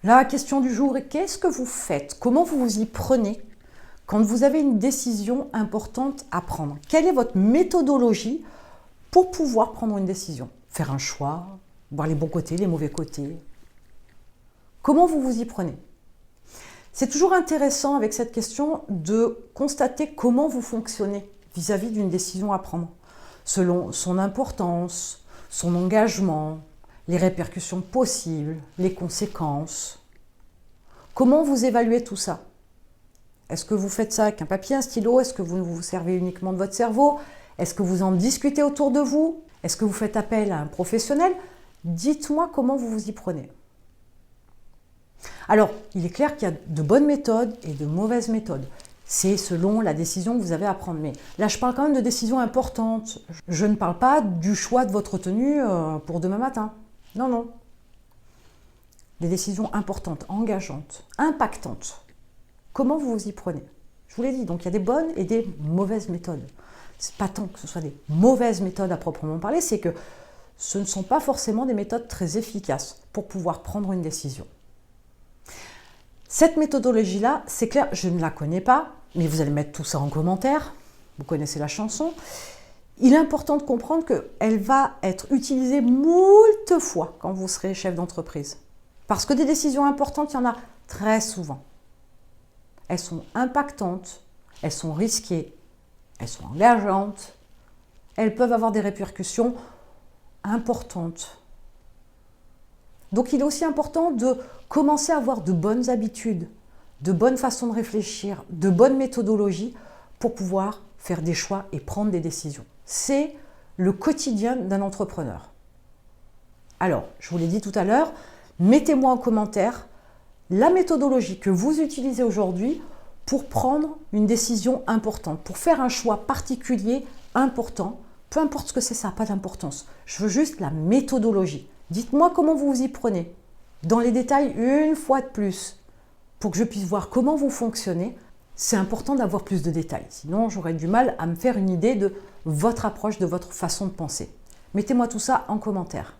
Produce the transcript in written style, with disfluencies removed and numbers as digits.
La question du jour est qu'est-ce que vous faites? Comment vous vous y prenez quand vous avez une décision importante à prendre? Quelle est votre méthodologie pour pouvoir prendre une décision? Faire un choix, voir les bons côtés, les mauvais côtés. Comment vous vous y prenez? C'est toujours intéressant avec cette question de constater comment vous fonctionnez vis-à-vis d'une décision à prendre, selon son importance, son engagement, les répercussions possibles, les conséquences. Comment vous évaluez tout ça? Est-ce que vous faites ça avec un papier, un stylo? Est-ce que vous vous servez uniquement de votre cerveau? Est-ce que vous en discutez autour de vous? Est-ce que vous faites appel à un professionnel? Dites-moi comment vous vous y prenez. Alors, il est clair qu'il y a de bonnes méthodes et de mauvaises méthodes. C'est selon la décision que vous avez à prendre. Mais là, je parle quand même de décisions importantes. Je ne parle pas du choix de votre tenue pour demain matin. Non, non. Des décisions importantes, engageantes, impactantes. Comment vous vous y prenez? Je vous l'ai dit, donc il y a des bonnes et des mauvaises méthodes. C'est pas tant que ce soit des mauvaises méthodes à proprement parler, c'est que ce ne sont pas forcément des méthodes très efficaces pour pouvoir prendre une décision. Cette méthodologie-là, c'est clair, je ne la connais pas, mais vous allez mettre tout ça en commentaire. Vous connaissez la chanson. Il est important de comprendre qu'elle va être utilisée moult fois quand vous serez chef d'entreprise. Parce que des décisions importantes, il y en a très souvent. Elles sont impactantes, elles sont risquées, elles sont engageantes, elles peuvent avoir des répercussions importantes. Donc il est aussi important de commencer à avoir de bonnes habitudes, de bonnes façons de réfléchir, de bonnes méthodologies pour pouvoir faire des choix et prendre des décisions. C'est le quotidien d'un entrepreneur. Alors, je vous l'ai dit tout à l'heure, mettez-moi en commentaire la méthodologie que vous utilisez aujourd'hui pour prendre une décision importante, pour faire un choix particulier important, peu importe ce que c'est, ça n'a pas d'importance. Je veux juste la méthodologie. Dites-moi comment vous vous y prenez, dans les détails une fois de plus, pour que je puisse voir comment vous fonctionnez. C'est important d'avoir plus de détails, sinon j'aurais du mal à me faire une idée de votre approche, de votre façon de penser. Mettez-moi tout ça en commentaire.